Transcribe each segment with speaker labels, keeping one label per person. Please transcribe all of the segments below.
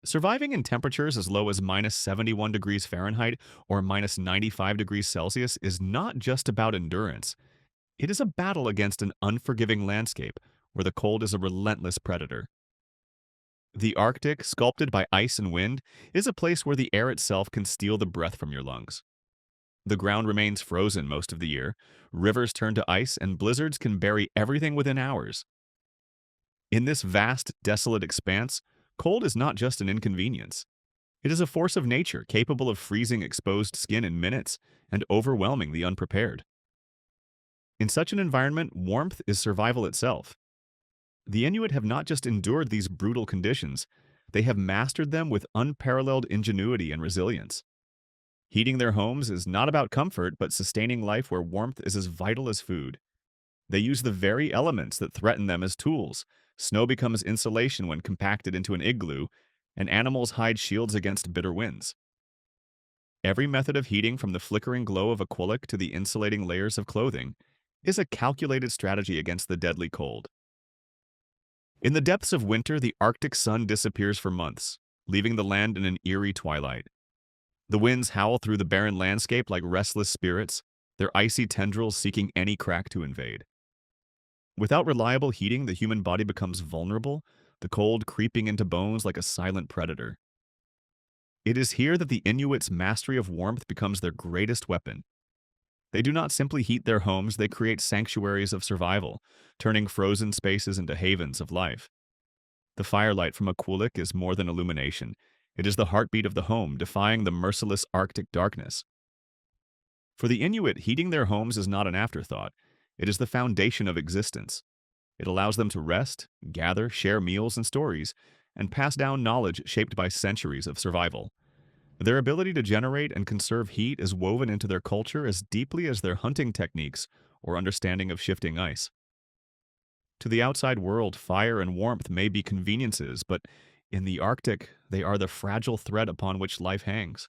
Speaker 1: Surviving in temperatures as low as minus 71 degrees Fahrenheit or minus 95 degrees Celsius is not just about endurance. It is a battle against an unforgiving landscape where the cold is a relentless predator. The Arctic, sculpted by ice and wind, is a place where the air itself can steal the breath from your lungs. The ground remains frozen most of the year, rivers turn to ice, and blizzards can bury everything within hours. In this vast, desolate expanse, cold is not just an inconvenience. It is a force of nature capable of freezing exposed skin in minutes and overwhelming the unprepared. In such an environment, warmth is survival itself. The Inuit have not just endured these brutal conditions, they have mastered them with unparalleled ingenuity and resilience. Heating their homes is not about comfort, but sustaining life where warmth is as vital as food. They use the very elements that threaten them as tools. Snow becomes insulation when compacted into an igloo, and animals hide shields against bitter winds. Every method of heating, from the flickering glow of a qulliq to the insulating layers of clothing, is a calculated strategy against the deadly cold. In the depths of winter, the Arctic sun disappears for months, leaving the land in an eerie twilight. The winds howl through the barren landscape like restless spirits, their icy tendrils seeking any crack to invade. Without reliable heating, the human body becomes vulnerable, the cold creeping into bones like a silent predator. It is here that the Inuits' mastery of warmth becomes their greatest weapon. They do not simply heat their homes, they create sanctuaries of survival, turning frozen spaces into havens of life. The firelight from a qulliq is more than illumination. It is the heartbeat of the home, defying the merciless Arctic darkness. For the Inuit, heating their homes is not an afterthought. It is the foundation of existence. It allows them to rest, gather, share meals and stories, and pass down knowledge shaped by centuries of survival. Their ability to generate and conserve heat is woven into their culture as deeply as their hunting techniques or understanding of shifting ice. To the outside world, fire and warmth may be conveniences, but in the Arctic, they are the fragile thread upon which life hangs.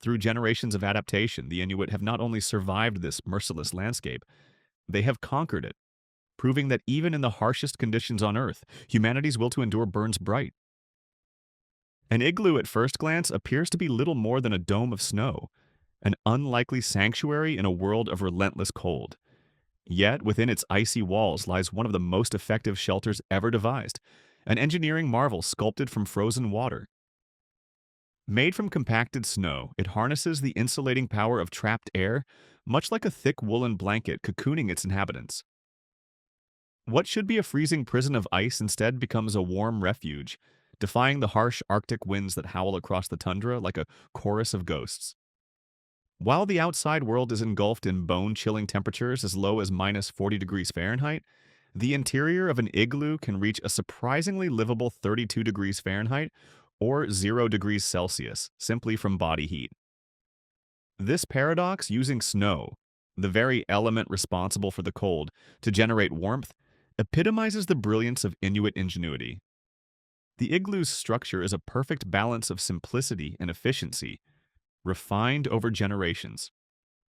Speaker 1: Through generations of adaptation, the Inuit have not only survived this merciless landscape, they have conquered it, proving that even in the harshest conditions on Earth, humanity's will to endure burns bright. An igloo at first glance appears to be little more than a dome of snow, an unlikely sanctuary in a world of relentless cold. Yet, within its icy walls lies one of the most effective shelters ever devised, an engineering marvel sculpted from frozen water. Made from compacted snow, it harnesses the insulating power of trapped air, much like a thick woolen blanket cocooning its inhabitants. What should be a freezing prison of ice instead becomes a warm refuge, defying the harsh Arctic winds that howl across the tundra like a chorus of ghosts. While the outside world is engulfed in bone-chilling temperatures as low as minus 40 degrees Fahrenheit, the interior of an igloo can reach a surprisingly livable 32 degrees Fahrenheit or 0 degrees Celsius, simply from body heat. This paradox, using snow, the very element responsible for the cold, to generate warmth, epitomizes the brilliance of Inuit ingenuity. The igloo's structure is a perfect balance of simplicity and efficiency, refined over generations.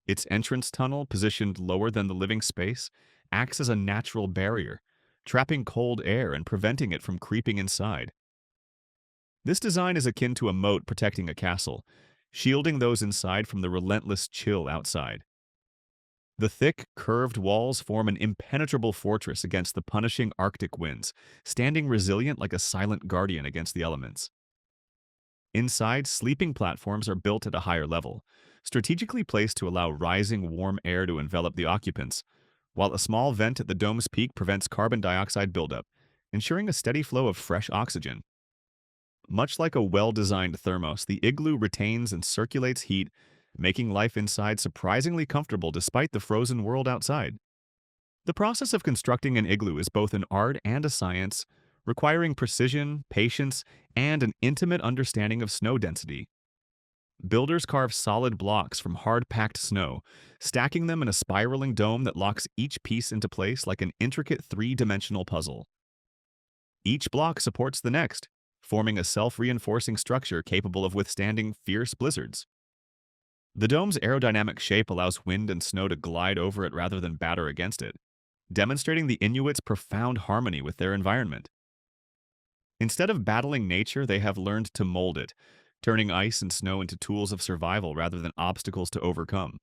Speaker 1: Its entrance tunnel, positioned lower than the living space, acts as a natural barrier, trapping cold air and preventing it from creeping inside. This design is akin to a moat protecting a castle, shielding those inside from the relentless chill outside. The thick, curved walls form an impenetrable fortress against the punishing Arctic winds, standing resilient like a silent guardian against the elements. Inside, sleeping platforms are built at a higher level, strategically placed to allow rising warm air to envelop the occupants, while a small vent at the dome's peak prevents carbon dioxide buildup, ensuring a steady flow of fresh oxygen. Much like a well-designed thermos, the igloo retains and circulates heat, making life inside surprisingly comfortable despite the frozen world outside. The process of constructing an igloo is both an art and a science, requiring precision, patience, and an intimate understanding of snow density. Builders carve solid blocks from hard-packed snow, stacking them in a spiraling dome that locks each piece into place like an intricate three-dimensional puzzle. Each block supports the next, forming a self-reinforcing structure capable of withstanding fierce blizzards. The dome's aerodynamic shape allows wind and snow to glide over it rather than batter against it, demonstrating the Inuits' profound harmony with their environment. Instead of battling nature, they have learned to mold it, turning ice and snow into tools of survival rather than obstacles to overcome.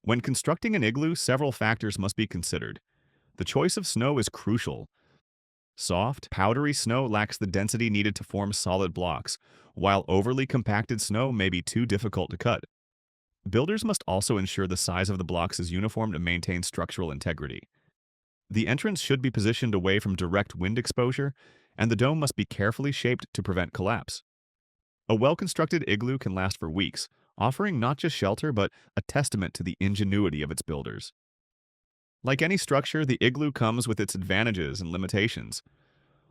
Speaker 1: When constructing an igloo, several factors must be considered. The choice of snow is crucial. Soft, powdery snow lacks the density needed to form solid blocks, while overly compacted snow may be too difficult to cut. Builders must also ensure the size of the blocks is uniform to maintain structural integrity. The entrance should be positioned away from direct wind exposure, and the dome must be carefully shaped to prevent collapse. A well-constructed igloo can last for weeks, offering not just shelter but a testament to the ingenuity of its builders. Like any structure, the igloo comes with its advantages and limitations.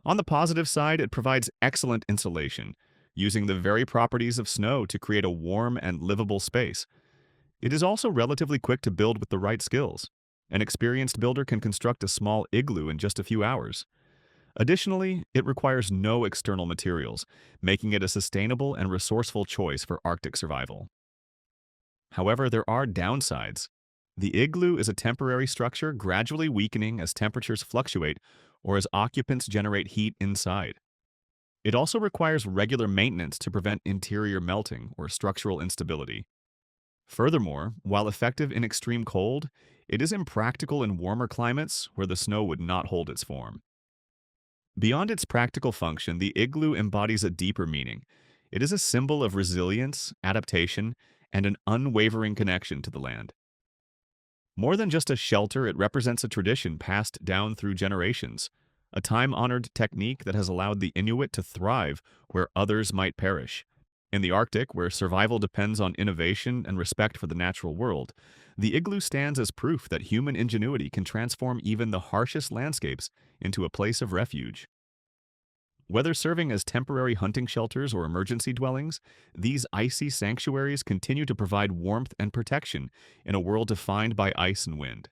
Speaker 1: On the positive side, it provides excellent insulation, using the very properties of snow to create a warm and livable space. It is also relatively quick to build with the right skills. An experienced builder can construct a small igloo in just a few hours. Additionally, it requires no external materials, making it a sustainable and resourceful choice for Arctic survival. However, there are downsides. The igloo is a temporary structure gradually weakening as temperatures fluctuate or as occupants generate heat inside. It also requires regular maintenance to prevent interior melting or structural instability. Furthermore, while effective in extreme cold, it is impractical in warmer climates where the snow would not hold its form. Beyond its practical function, the igloo embodies a deeper meaning. It is a symbol of resilience, adaptation, and an unwavering connection to the land. More than just a shelter, it represents a tradition passed down through generations, a time-honored technique that has allowed the Inuit to thrive where others might perish. In the Arctic, where survival depends on innovation and respect for the natural world, the igloo stands as proof that human ingenuity can transform even the harshest landscapes into a place of refuge. Whether serving as temporary hunting shelters or emergency dwellings, these icy sanctuaries continue to provide warmth and protection in a world defined by ice and wind.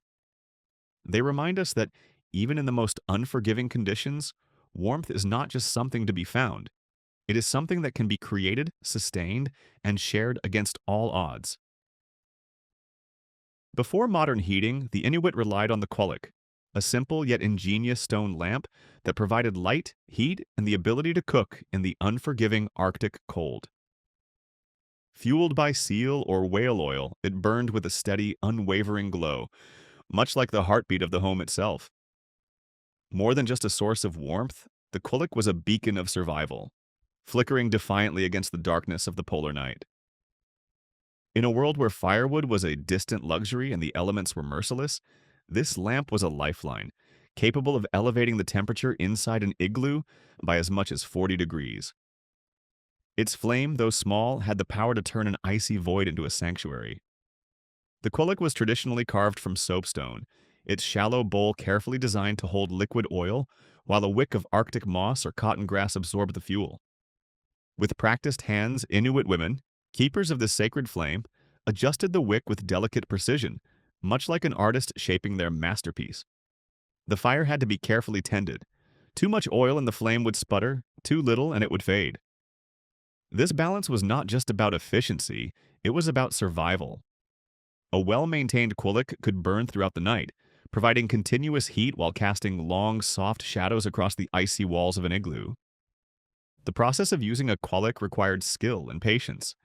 Speaker 1: They remind us that even in the most unforgiving conditions, warmth is not just something to be found. It is something that can be created, sustained, and shared against all odds. Before modern heating, the Inuit relied on the qulliq, a simple yet ingenious stone lamp that provided light, heat, and the ability to cook in the unforgiving Arctic cold. Fueled by seal or whale oil, it burned with a steady, unwavering glow, much like the heartbeat of the home itself. More than just a source of warmth, the qulliq was a beacon of survival, flickering defiantly against the darkness of the polar night. In a world where firewood was a distant luxury and the elements were merciless, this lamp was a lifeline, capable of elevating the temperature inside an igloo by as much as 40 degrees. Its flame, though small, had the power to turn an icy void into a sanctuary. The qulliq was traditionally carved from soapstone, its shallow bowl carefully designed to hold liquid oil, while a wick of Arctic moss or cotton grass absorbed the fuel. With practiced hands, Inuit women, keepers of this sacred flame, adjusted the wick with delicate precision, much like an artist shaping their masterpiece. The fire had to be carefully tended. Too much oil in the flame would sputter, too little and it would fade. This balance was not just about efficiency, it was about survival. A well-maintained qulliq could burn throughout the night, providing continuous heat while casting long, soft shadows across the icy walls of an igloo. The process of using a qulliq required skill and patience.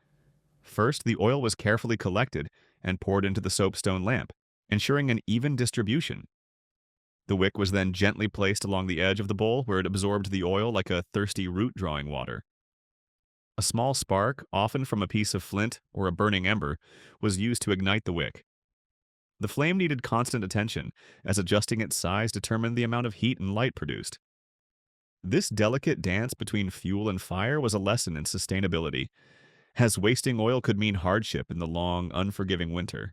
Speaker 1: First, the oil was carefully collected and poured into the soapstone lamp, ensuring an even distribution. The wick was then gently placed along the edge of the bowl where it absorbed the oil like a thirsty root drawing water. A small spark, often from a piece of flint or a burning ember, was used to ignite the wick. The flame needed constant attention, as adjusting its size determined the amount of heat and light produced. This delicate dance between fuel and fire was a lesson in sustainability, as wasting oil could mean hardship in the long, unforgiving winter.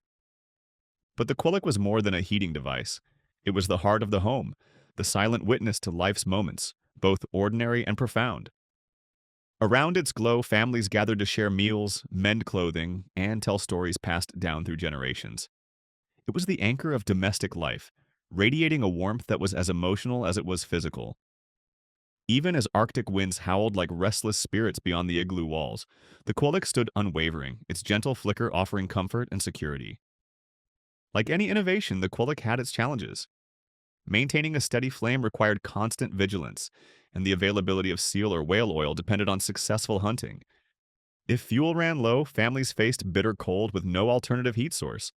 Speaker 1: But the qulliq was more than a heating device. It was the heart of the home, the silent witness to life's moments, both ordinary and profound. Around its glow, families gathered to share meals, mend clothing, and tell stories passed down through generations. It was the anchor of domestic life, radiating a warmth that was as emotional as it was physical. Even as Arctic winds howled like restless spirits beyond the igloo walls, the qulliq stood unwavering, its gentle flicker offering comfort and security. Like any innovation, the qulliq had its challenges. Maintaining a steady flame required constant vigilance, and the availability of seal or whale oil depended on successful hunting. If fuel ran low, families faced bitter cold with no alternative heat source.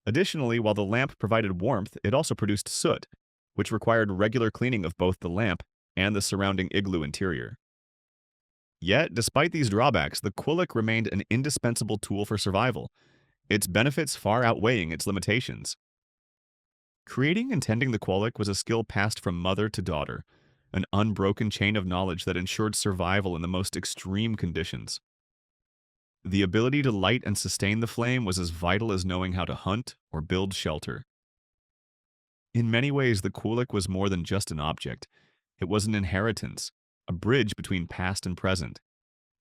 Speaker 1: Additionally, while the lamp provided warmth, it also produced soot, which required regular cleaning of both the lamp and the surrounding igloo interior. Yet, despite these drawbacks, the qulliq remained an indispensable tool for survival, its benefits far outweighing its limitations. Creating and tending the qulliq was a skill passed from mother to daughter, an unbroken chain of knowledge that ensured survival in the most extreme conditions. The ability to light and sustain the flame was as vital as knowing how to hunt or build shelter. In many ways, the qulliq was more than just an object. It was an inheritance, a bridge between past and present,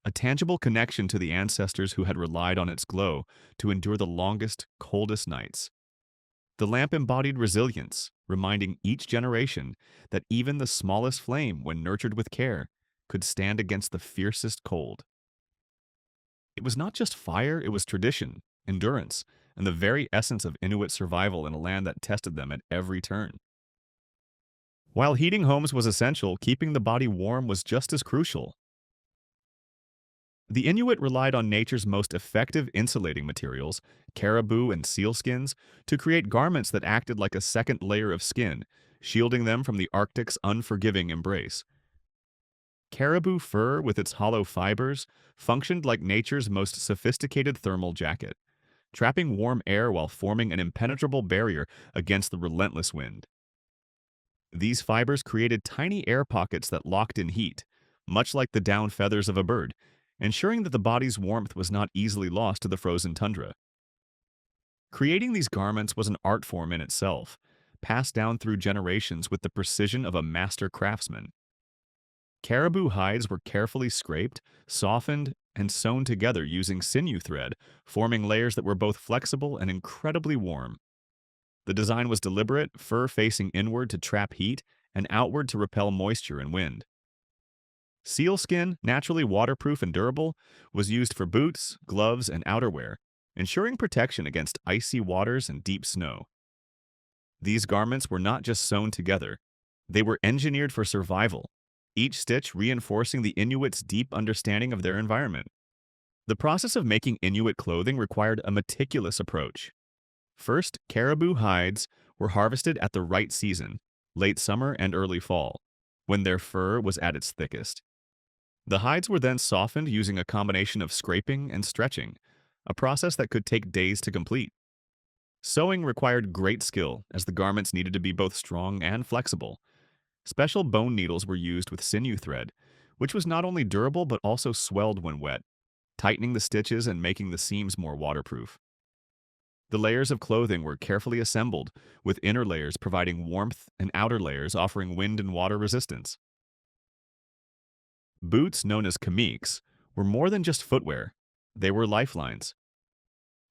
Speaker 1: a tangible connection to the ancestors who had relied on its glow to endure the longest, coldest nights. The lamp embodied resilience, reminding each generation that even the smallest flame, when nurtured with care, could stand against the fiercest cold. It was not just fire, it was tradition, endurance, and the very essence of Inuit survival in a land that tested them at every turn. While heating homes was essential, keeping the body warm was just as crucial. The Inuit relied on nature's most effective insulating materials, caribou and seal skins, to create garments that acted like a second layer of skin, shielding them from the Arctic's unforgiving embrace. Caribou fur, with its hollow fibers, functioned like nature's most sophisticated thermal jacket, trapping warm air while forming an impenetrable barrier against the relentless wind. These fibers created tiny air pockets that locked in heat, much like the down feathers of a bird, ensuring that the body's warmth was not easily lost to the frozen tundra. Creating these garments was an art form in itself, passed down through generations with the precision of a master craftsman. Caribou hides were carefully scraped, softened, and sewn together using sinew thread, forming layers that were both flexible and incredibly warm. The design was deliberate, fur facing inward to trap heat and outward to repel moisture and wind. Seal skin, naturally waterproof and durable, was used for boots, gloves, and outerwear, ensuring protection against icy waters and deep snow. These garments were not just sewn together, they were engineered for survival, each stitch reinforcing the Inuits' deep understanding of their environment. The process of making Inuit clothing required a meticulous approach. First, caribou hides were harvested at the right season, late summer and early fall, when their fur was at its thickest. The hides were then softened using a combination of scraping and stretching, a process that could take days to complete. Sewing required great skill, as the garments needed to be both strong and flexible. Special bone needles were used with sinew thread, which was not only durable but also swelled when wet, tightening the stitches and making the seams more waterproof. The layers of clothing were carefully assembled, with inner layers providing warmth and outer layers offering wind and water resistance. Boots, known as qulliqs, were more than just footwear. They were lifelines.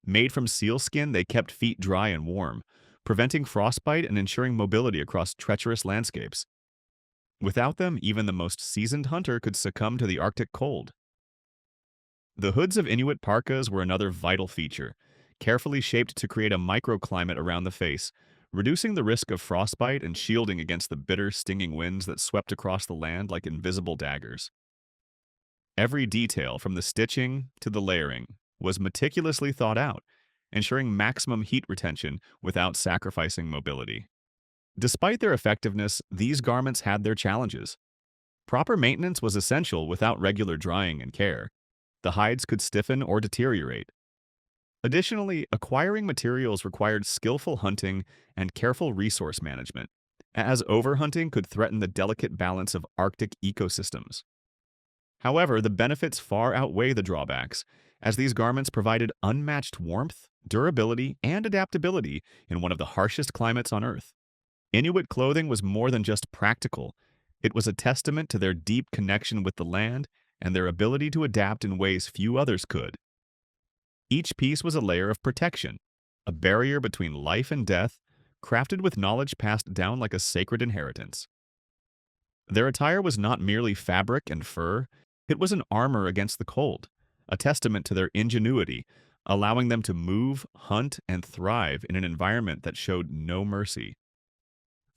Speaker 1: Made from seal skin, they kept feet dry and warm, preventing frostbite and ensuring mobility across treacherous landscapes. Without them, even the most seasoned hunter could succumb to the Arctic cold. The hoods of Inuit parkas were another vital feature, carefully shaped to create a microclimate around the face, reducing the risk of frostbite and shielding against the bitter, stinging winds that swept across the land like invisible daggers. Every detail, from the stitching to the layering, was meticulously thought out, ensuring maximum heat retention without sacrificing mobility. Despite their effectiveness, these garments had their challenges. Proper maintenance was essential without regular drying and care. The hides could stiffen or deteriorate. Additionally, acquiring materials required skillful hunting and careful resource management, as overhunting could threaten the delicate balance of Arctic ecosystems. However, the benefits far outweigh the drawbacks, as these garments provided unmatched warmth, durability, and adaptability in one of the harshest climates on Earth. Inuit clothing was more than just practical. It was a testament to their deep connection with the land and their ability to adapt in ways few others could. Each piece was a layer of protection, a barrier between life and death, crafted with knowledge passed down like a sacred inheritance. Their attire was not merely fabric and fur, it was an armor against the cold, a testament to their ingenuity, allowing them to move, hunt, and thrive in an environment that showed no mercy.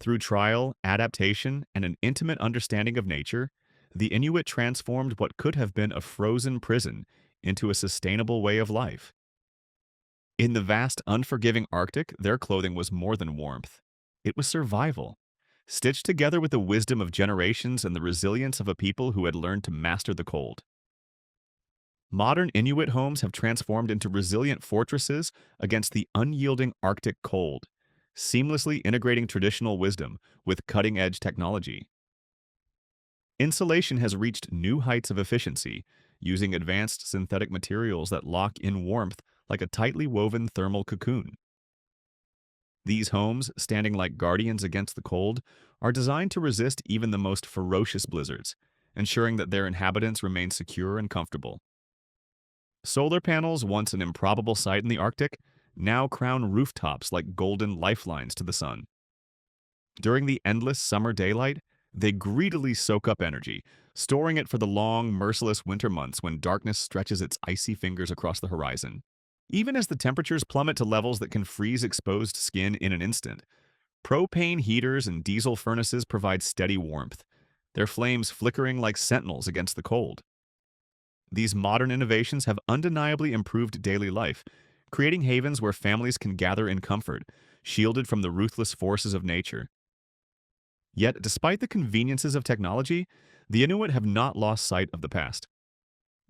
Speaker 1: Through trial, adaptation, and an intimate understanding of nature, the Inuit transformed what could have been a frozen prison into a sustainable way of life. In the vast, unforgiving Arctic, their clothing was more than warmth. It was survival, stitched together with the wisdom of generations and the resilience of a people who had learned to master the cold. Modern Inuit homes have transformed into resilient fortresses against the unyielding Arctic cold, seamlessly integrating traditional wisdom with cutting-edge technology. Insulation has reached new heights of efficiency, using advanced synthetic materials that lock in warmth like a tightly woven thermal cocoon. These homes, standing like guardians against the cold, are designed to resist even the most ferocious blizzards, ensuring that their inhabitants remain secure and comfortable. Solar panels, once an improbable sight in the Arctic, now crown rooftops like golden lifelines to the sun. During the endless summer daylight, they greedily soak up energy, storing it for the long, merciless winter months when darkness stretches its icy fingers across the horizon. Even as the temperatures plummet to levels that can freeze exposed skin in an instant, propane heaters and diesel furnaces provide steady warmth, their flames flickering like sentinels against the cold. These modern innovations have undeniably improved daily life, creating havens where families can gather in comfort, shielded from the ruthless forces of nature. Yet, despite the conveniences of technology, the Inuit have not lost sight of the past.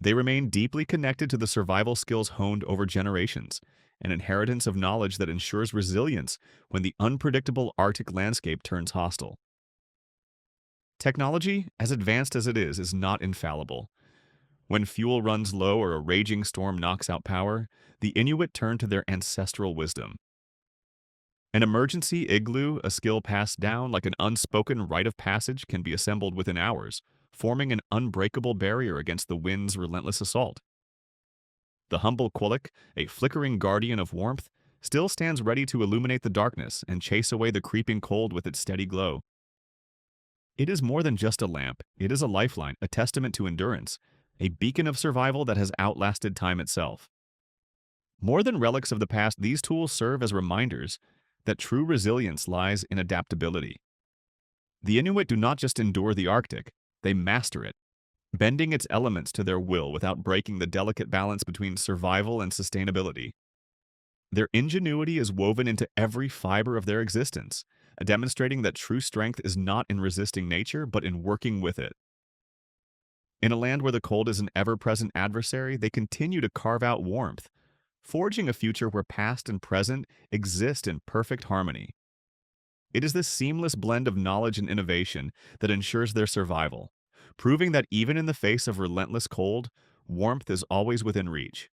Speaker 1: They remain deeply connected to the survival skills honed over generations, an inheritance of knowledge that ensures resilience when the unpredictable Arctic landscape turns hostile. Technology, as advanced as it is not infallible. When fuel runs low or a raging storm knocks out power, the Inuit turn to their ancestral wisdom. An emergency igloo, a skill passed down like an unspoken rite of passage, can be assembled within hours, forming an unbreakable barrier against the wind's relentless assault. The humble qulliq, a flickering guardian of warmth, still stands ready to illuminate the darkness and chase away the creeping cold with its steady glow. It is more than just a lamp, it is a lifeline, a testament to endurance, a beacon of survival that has outlasted time itself. More than relics of the past, these tools serve as reminders that true resilience lies in adaptability. The Inuit do not just endure the Arctic, they master it, bending its elements to their will without breaking the delicate balance between survival and sustainability. Their ingenuity is woven into every fiber of their existence, demonstrating that true strength is not in resisting nature, but in working with it. In a land where the cold is an ever-present adversary, they continue to carve out warmth, forging a future where past and present exist in perfect harmony. It is this seamless blend of knowledge and innovation that ensures their survival, proving that even in the face of relentless cold, warmth is always within reach.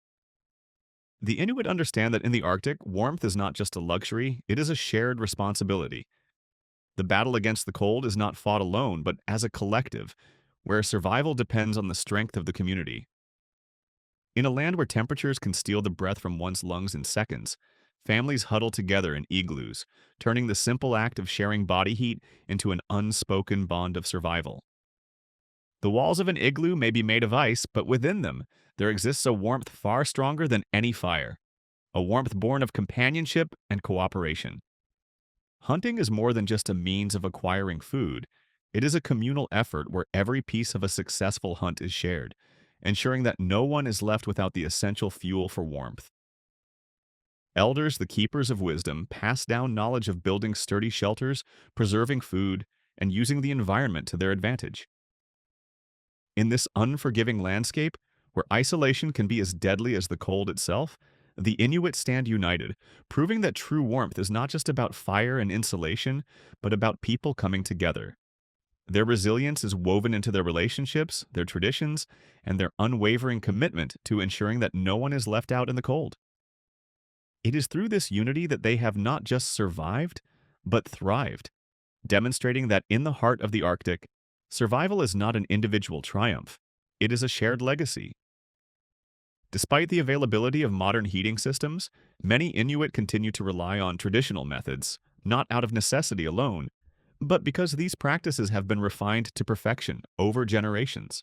Speaker 1: The Inuit understand that in the Arctic, warmth is not just a luxury, it is a shared responsibility. The battle against the cold is not fought alone, but as a collective, where survival depends on the strength of the community. In a land where temperatures can steal the breath from one's lungs in seconds, families huddle together in igloos, turning the simple act of sharing body heat into an unspoken bond of survival. The walls of an igloo may be made of ice, but within them, there exists a warmth far stronger than any fire, a warmth born of companionship and cooperation. Hunting is more than just a means of acquiring food. It is a communal effort where every piece of a successful hunt is shared, ensuring that no one is left without the essential fuel for warmth. Elders, the keepers of wisdom, pass down knowledge of building sturdy shelters, preserving food, and using the environment to their advantage. In this unforgiving landscape, where isolation can be as deadly as the cold itself, the Inuit stand united, proving that true warmth is not just about fire and insulation, but about people coming together. Their resilience is woven into their relationships, their traditions, and their unwavering commitment to ensuring that no one is left out in the cold. It is through this unity that they have not just survived, but thrived, demonstrating that in the heart of the Arctic, survival is not an individual triumph, it is a shared legacy. Despite the availability of modern heating systems, many Inuit continue to rely on traditional methods, not out of necessity alone, but because these practices have been refined to perfection over generations.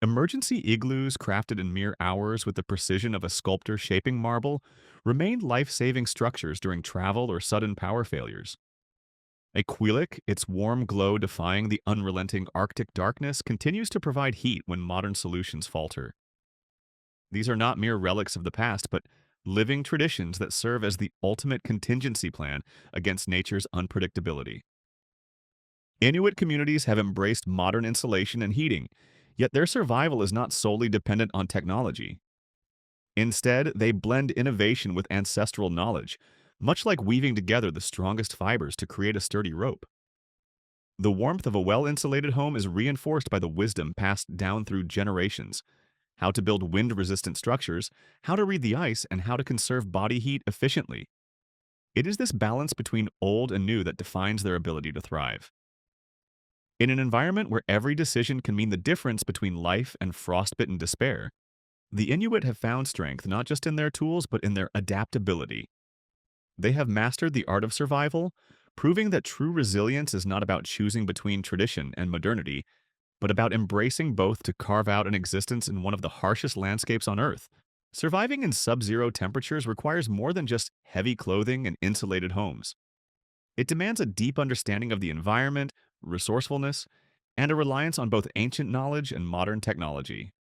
Speaker 1: Emergency igloos crafted in mere hours with the precision of a sculptor shaping marble remained life-saving structures during travel or sudden power failures. A qulliq, its warm glow defying the unrelenting Arctic darkness, continues to provide heat when modern solutions falter. These are not mere relics of the past, but living traditions that serve as the ultimate contingency plan against nature's unpredictability. Inuit communities have embraced modern insulation and heating, yet their survival is not solely dependent on technology. Instead, they blend innovation with ancestral knowledge, much like weaving together the strongest fibers to create a sturdy rope. The warmth of a well-insulated home is reinforced by the wisdom passed down through generations: how to build wind-resistant structures, how to read the ice, and how to conserve body heat efficiently. It is this balance between old and new that defines their ability to thrive. In an environment where every decision can mean the difference between life and frostbitten despair, the Inuit have found strength not just in their tools but in their adaptability. They have mastered the art of survival, proving that true resilience is not about choosing between tradition and modernity, but about embracing both to carve out an existence in one of the harshest landscapes on Earth. Surviving in sub-zero temperatures requires more than just heavy clothing and insulated homes. It demands a deep understanding of the environment, resourcefulness, and a reliance on both ancient knowledge and modern technology.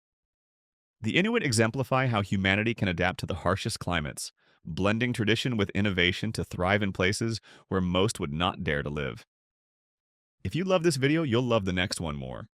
Speaker 1: The Inuit exemplify how humanity can adapt to the harshest climates, blending tradition with innovation to thrive in places where most would not dare to live. If you love this video, you'll love the next one more.